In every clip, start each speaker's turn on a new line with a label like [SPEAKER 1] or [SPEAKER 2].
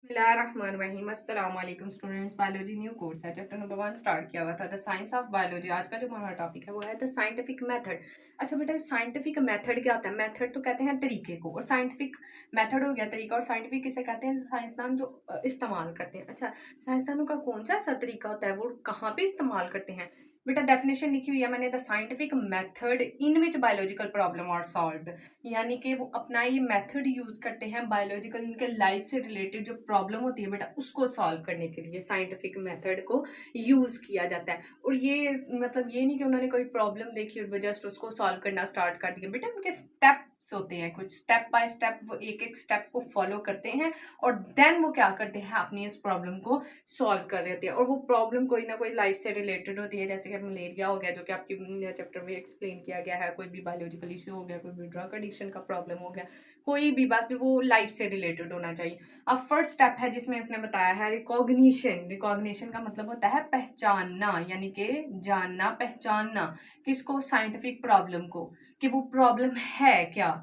[SPEAKER 1] बिस्मिल्लाहिर्रहमानिर्रहीम। अस्सलाम वालेकुम स्टूडेंट्स। बायोलॉजी न्यू कोर्स है, चैप्टर नंबर 1 स्टार्ट किया हुआ था, द साइंस ऑफ बायोलॉजी। आज का जो हमारा टॉपिक है वो है द साइंटिफिक मेथड। अच्छा बेटा, साइंटिफिक मेथड क्या होता है? मेथड तो कहते हैं तरीके को, और साइंटिफिक मेथड हो गया तरीका, और साइंटिफिक किसे कहते हैं? साइंसदान जो इस्तेमाल करते हैं। अच्छा, साइंसदानों का कौन सा ऐसा तरीका होता है, वो कहाँ पे इस्तेमाल करते हैं? बेटा डेफिनेशन लिखी हुई है मैंने, the scientific method in which biological problem are solved. यानी कि वो अपना ये मेथड यूज करते हैं बायोलॉजिकल, इनके लाइफ से रिलेटेड जो प्रॉब्लम होती है बेटा, उसको सॉल्व करने के लिए साइंटिफिक मेथड को यूज किया जाता है। और ये मतलब ये नहीं कि उन्होंने कोई प्रॉब्लम देखी और जस्ट उसको सॉल्व करना स्टार्ट कर दिया। बेटा उनके स्टेप्स होते हैं, कुछ स्टेप बाय स्टेप वो एक एक स्टेप को फॉलो करते हैं, और देन वो क्या करते हैं, अपनी इस प्रॉब्लम को सॉल्व कर रहे होते हैं। और वो प्रॉब्लम कोई ना कोई लाइफ से रिलेटेड होती है, जैसे कि मलेरिया हो गया जो कि आपकी चैप्टर में एक्सप्लेन किया गया है, कोई भी बायोलॉजिकल इशू हो गया, कोई भी ड्रग एडिक्शन का प्रॉब्लम हो गया, कोई भी बात जो वो लाइफ से रिलेटेड होना चाहिए। अब फर्स्ट स्टेप है जिसमें इसने बताया है रिकॉग्निशन। रिकॉग्निशन का मतलब होता है पहचानना, यानी कि जानना, पहचानना। किसको? साइंटिफिक प्रॉब्लम को, कि वो प्रॉब्लम है क्या,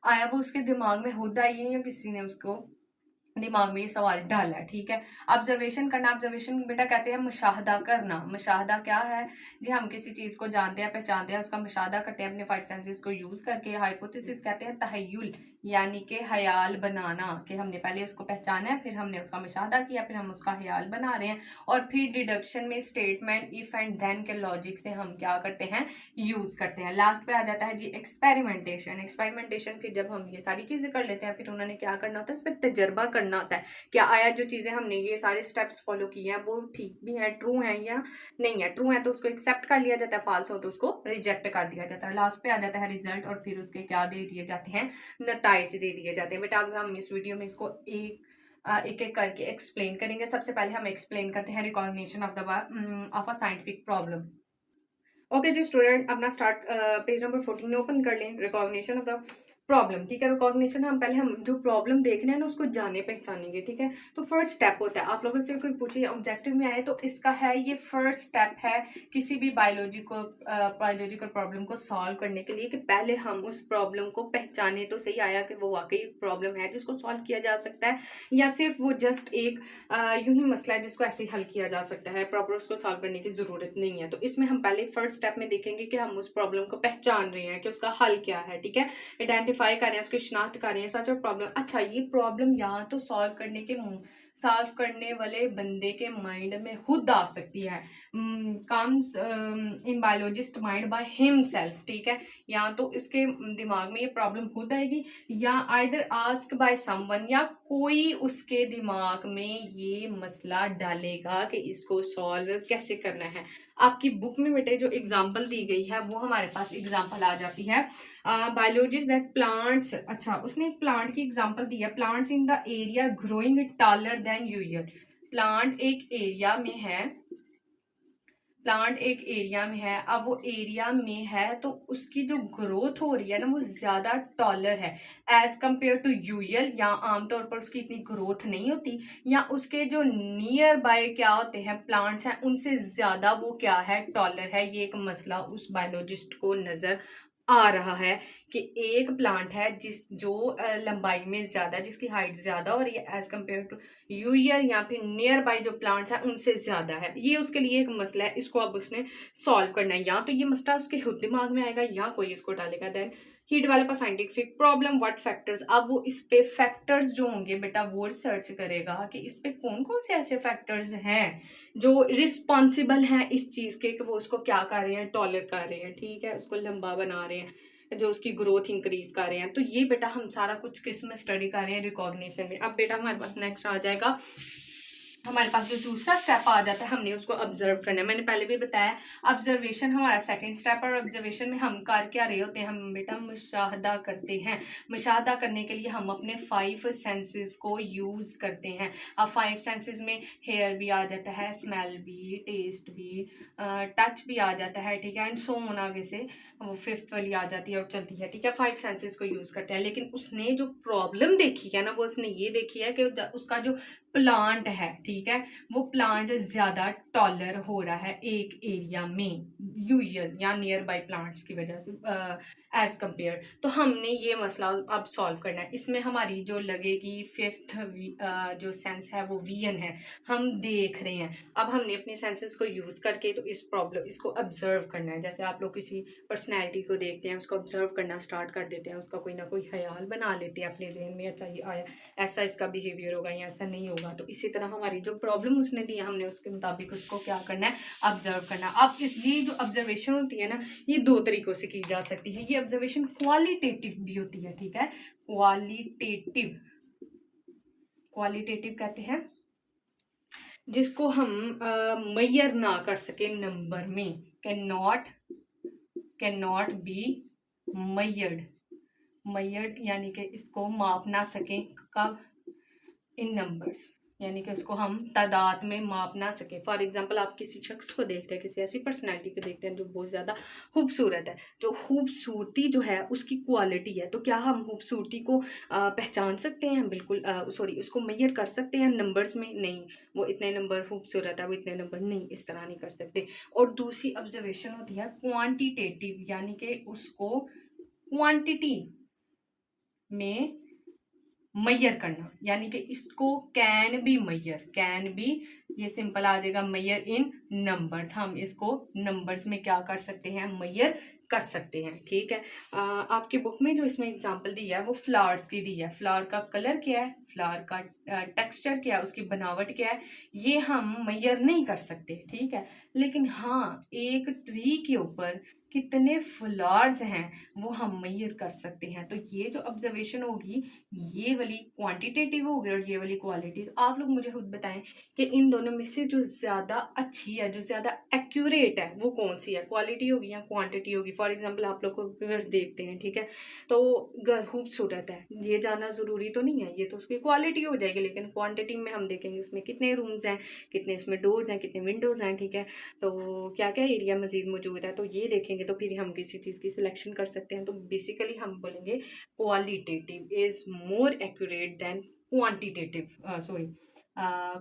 [SPEAKER 1] आया वो उसके दिमाग में खुद आई है या किसी ने उसको दिमाग में ये सवाल डाला है। ठीक है। ऑब्जर्वेशन करना। ऑब्जर्वेशन बेटा कहते हैं मुशाहदा करना। मुशाहदा क्या है जी? हम किसी चीज को जानते हैं, पहचानते हैं, उसका मुशाहदा करते हैं अपने फाइव सेंसेस को यूज करके। हाइपोथेसिस कहते हैं तहयुल, यानी कि ख्याल बनाना, कि हमने पहले उसको पहचाना है, फिर हमने उसका मुशाहदा किया, फिर हम उसका ख्याल बना रहे हैं। और फिर डिडक्शन में स्टेटमेंट, इफ एंड देन के लॉजिक से हम क्या करते हैं, यूज करते हैं। लास्ट पे आ जाता है जी एक्सपेरिमेंटेशन। एक्सपेरिमेंटेशन फिर जब हम ये सारी चीजें कर लेते हैं, फिर उन्होंने क्या करना होता है, इस पर तजर्बा करना होता है। क्या आया जो चीजें हमने ये सारे स्टेप्स फॉलो किए हैं वो ठीक भी है, ट्रू है या नहीं है? ट्रू है तो उसको एक्सेप्ट कर लिया जाता है, फॉल्स हो तो उसको रिजेक्ट कर दिया जाता है। लास्ट पे आ जाता है रिजल्ट, और फिर उसके क्या दे दिए जाते हैं, नताइज दे दिए जाते हैं। बेटा अब हम इस वीडियो में इसको एक एक करके एक्सप्लेन करेंगे। सबसे पहले हम एक्सप्लेन करते हैं recognition of the of a scientific problem. Okay ji student, अपना स्टार्ट पेज नंबर 14 ओपन कर लें। Recognition of the problem. ठीक है, रिकॉग्निशन हम जो प्रॉब्लम देख रहे हैं ना उसको जाने पहचानेंगे। ठीक है, तो फर्स्ट स्टेप होता है, आप लोगों से कोई पूछे ऑब्जेक्टिव में आए तो इसका है ये फर्स्ट स्टेप है किसी भी बायोलॉजिकल प्रॉब्लम को सॉल्व करने के लिए, कि पहले हम उस प्रॉब्लम को पहचाने तो सही, आया कि वो वाकई प्रॉब्लम है जिसको सॉल्व किया जा सकता है, या सिर्फ वो जस्ट एक यूं ही मसला है जिसको ऐसे हल किया जा सकता है, प्रॉपर उसको सॉल्व करने की जरूरत नहीं है। तो इसमें हम पहले फर्स्ट स्टेप में देखेंगे कि हम उस प्रॉब्लम को पहचान रहे हैं कि उसका हल क्या है। ठीक है, आइडेंटिफाई कर रहे हैं, उसकी शिनाख्त कर रहे हैं, सच प्रॉब्लम। अच्छा, ये प्रॉब्लम यहाँ तो सॉल्व करने वाले बंदे के माइंड में खुद आ सकती है, comes in biologist mind by himself. ठीक है, या तो इसके दिमाग में ये प्रॉब्लम खुद आएगी, या आइदर आस्क बाय समवन, या कोई उसके दिमाग में ये मसला डालेगा कि इसको सॉल्व कैसे करना है। आपकी बुक में बेटे जो एग्जाम्पल दी गई है वो हमारे पास एग्जाम्पल आ जाती है बायोलॉजिस्ट दैट प्लांट्स। अच्छा, उसने एक प्लांट की एग्जांपल दी है, plants in the area growing taller than usual. Plant एक एरिया में है, प्लांट एक एरिया में है, अब वो एरिया में है तो उसकी जो ग्रोथ हो रही है ना वो ज्यादा टॉलर है एज कंपेयर टू यूजुअल, या आमतौर पर उसकी इतनी ग्रोथ नहीं होती, या उसके जो नियर बाय क्या होते हैं प्लांट्स हैं उनसे ज्यादा वो क्या है, टॉलर है। ये एक मसला उस बायोलॉजिस्ट को नजर आ रहा है कि एक प्लांट है जो लंबाई में ज्यादा, जिसकी हाइट ज्यादा हो रही है एज कंपेयर टू यूयर, या फिर नियर बाय जो प्लांट्स हैं उनसे ज्यादा है। ये उसके लिए एक मसला है, इसको अब उसने सॉल्व करना है। या तो ये मसला उसके खुद दिमाग में आएगा या कोई इसको डालेगा। देन ही develop a scientific problem, what factors. अब वो इस पे फैक्टर्स जो होंगे बेटा वो रिसर्च करेगा कि इस पे कौन कौन से ऐसे फैक्टर्स हैं जो रिस्पॉन्सिबल हैं इस चीज के, कि वो उसको क्या कर रहे हैं, टॉलर कर रहे हैं। ठीक है, उसको लंबा बना रहे हैं, जो उसकी ग्रोथ इंक्रीज कर रहे हैं। तो ये बेटा हम सारा कुछ किस में स्टडी कर रहे हैं, रिकॉग्निशन में। अब बेटा हमारे पास नेक्स्ट आ जाएगा, हमारे पास जो दूसरा स्टेप आ जाता है हमने उसको ऑब्जर्व करना है। मैंने पहले भी बताया ऑब्जर्वेशन हमारा सेकंड स्टेप, और ऑब्जर्वेशन में हम कर क्या रहे होते हैं, हम बेटा मुशाहदा करते हैं। मुशाहदा करने के लिए हम अपने 5 सेंसेस को यूज करते हैं। अब 5 सेंसेस में हेयर भी आ जाता है, स्मेल भी, टेस्ट भी, टच भी आ जाता है। ठीक है, एंड सो ऑन, आगे से वो 5th वाली आ जाती है और चलती है। ठीक है, 5 सेंसेस को यूज करते हैं। लेकिन उसने जो प्रॉब्लम देखी है ना वो उसने ये देखी है कि उसका जो प्लांट है, ठीक है, वो प्लांट ज़्यादा टॉलर हो रहा है एक एरिया में यूजुअल या नियर बाई प्लांट्स की वजह से एज कंपेयर, तो हमने ये मसला अब सॉल्व करना है। इसमें हमारी जो लगेगी फिफ्थ जो सेंस है वो विजन है, हम देख रहे हैं। अब हमने अपने सेंसेस को यूज़ करके तो इस प्रॉब्लम इसको ऑब्जर्व करना है। जैसे आप लोग किसी पर्सनैलिटी को देखते हैं, उसको ऑब्जर्व करना स्टार्ट कर देते हैं, उसका कोई ना कोई ख्याल बना लेते हैं अपने जहन में, अच्छा ये आया ऐसा इसका बिहेवियर होगा या ऐसा नहीं होगा। तो इसी तरह हमारी जो प्रॉब्लम उसने दी है, हमने उसके मुताबिक उसको क्या करना है, ऑब्जर्व करना। अब ये जो ऑब्जर्वेशन होती है ना, ये दो तरीकों से की जा सकती है। ये ऑब्जर्वेशन क्वालिटेटिव भी होती है, ठीक है, क्वालिटेटिव, क्वालिटेटिव कहते हैं जिसको हम मेजर ना कर सके नंबर में, can not be measured, measured यानी कि इसको माप ना सकें, कब, इन नंबर्स, यानी कि उसको हम तादाद में माप ना सके। फॉर एग्जांपल आप किसी शख्स को देखते हैं, किसी ऐसी पर्सनैलिटी को देखते हैं जो बहुत ज़्यादा खूबसूरत है, जो खूबसूरती जो है उसकी क्वालिटी है, तो क्या हम खूबसूरती को पहचान सकते हैं? बिल्कुल सॉरी, उसको मेजर कर सकते हैं नंबर्स में? नहीं, वो इतने नंबर खूबसूरत है, वो इतने नंबर नहीं, इस तरह नहीं कर सकते। और दूसरी ऑब्जर्वेशन होती है क्वान्टिटेटिव, यानी कि उसको क्वान्टिटी में मैयर करना, यानी कि इसको can be Maihar, can be, ये सिंपल आ जाएगा मैयर इन नंबर्स, हम इसको नंबर्स में क्या कर सकते हैं, मैयर कर सकते हैं, ठीक है। आपकी बुक में जो इसमें एग्जांपल दी है वो फ्लावर्स की दी है। फ्लावर का कलर क्या है, फ्लावर का टेक्सचर क्या है, उसकी बनावट क्या है, ये हम मैयर नहीं कर सकते, ठीक है। लेकिन हाँ, एक ट्री के ऊपर कितने फ्लावर्स हैं वो हम मैयर कर सकते हैं। तो ये जो ऑब्जर्वेशन होगी ये वाली क्वांटिटेटिव होगी और ये वाली क्वालिटी। तो आप लोग मुझे खुद बताएं कि इन दोनों में से जो ज़्यादा अच्छी है, जो ज़्यादा एक्यूरेट है, वो कौन सी है, क्वालिटी होगी या क्वांटिटी होगी। फॉर एग्जांपल आप लोग को घर देखते हैं, ठीक है, तो घर खूबसूरत है, ये जानना ज़रूरी तो नहीं है, ये तो उसकी क्वालिटी हो जाएगी। लेकिन क्वांटिटी में हम देखेंगे उसमें कितने रूम्स हैं, कितने उसमें डोर्स हैं, कितने विंडोज़ हैं, ठीक है, तो क्या क्या एरिया मजीद मौजूद है, तो ये देखेंगे तो फिर हम किसी चीज़ की सिलेक्शन कर सकते हैं। तो बेसिकली हम बोलेंगे qualitative is more accurate than quantitative, sorry,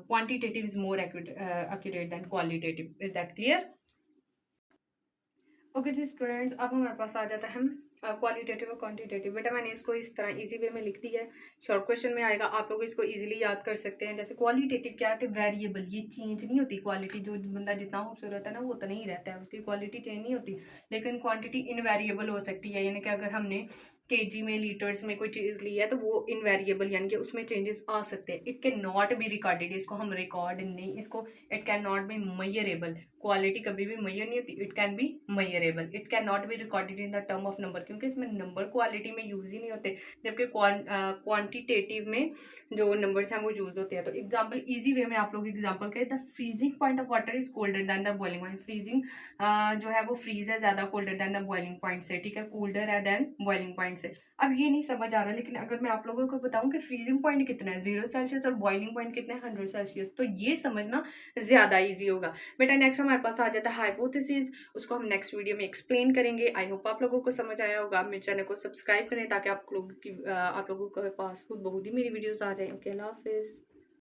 [SPEAKER 1] quantitative is more accurate than qualitative. Is that clear? Okay ji students, अब हमारे पास आ जाता है क्वालिटेटिव और क्वांटिटेटिव। बेटा मैंने इसको इस तरह इजी वे में लिख दिया है, शॉर्ट क्वेश्चन में आएगा, आप लोग इसको इजीली याद कर सकते हैं। जैसे क्वालिटेटिव क्या है कि वेरिएबल, ये चेंज नहीं होती क्वालिटी, जो बंदा जितना खूबसूरत है ना वो उतना ही रहता है, उसकी क्वालिटी चेंज नहीं होती। लेकिन क्वांटिटी इनवेरिएबल हो सकती है, यानी कि अगर हमने केजी में, लीटर्स में कोई चीज़ ली है तो वो इनवेरिएबल, यानी कि उसमें चेंजेस आ सकते हैं। It can not be recorded, इसको हम रिकॉर्ड नहीं, इसको it can not be measurable, quality कभी भी मेजर नहीं होती, it can be measurable, it can not be recorded in the term of number, क्योंकि इसमें नंबर क्वालिटी में यूज ही नहीं होते, जबकि क्वांटिटेटिव में जो नंबर्स हैं वो यूज होते हैं। तो एग्जांपल इजी वे में आप लोग एग्जांपल करें, the freezing point of water is colder than the boiling point. Freezing जो है वो फ्रीज है ज्यादा colder than the boiling point से, ठीक है, कोल्डर है देन बॉइलिंग पॉइंट से। अब ये नहीं समझ आ रहा, लेकिन अगर मैं आप लोगों को बताऊं कि फ्रीजिंग पॉइंट कितना है 0 सेल्सियस और बॉइलिंग पॉइंट कितना है 100 सेल्सियस, तो ये समझना ज्यादा ईजी होगा। बेटा नेक्स्ट हमारे पास आ जाता है हाइपोथेसिस, उसको हम नेक्स्ट वीडियो में एक्सप्लेन करेंगे। आई होप आप लोगों को समझ आया होगा। आप मेरे चैनल को सब्सक्राइब करें ताकि आप लोगों के पास खुद बहुत ही मेरी वीडियोस आ जाए। ओके, अल्लाह हाफिज़।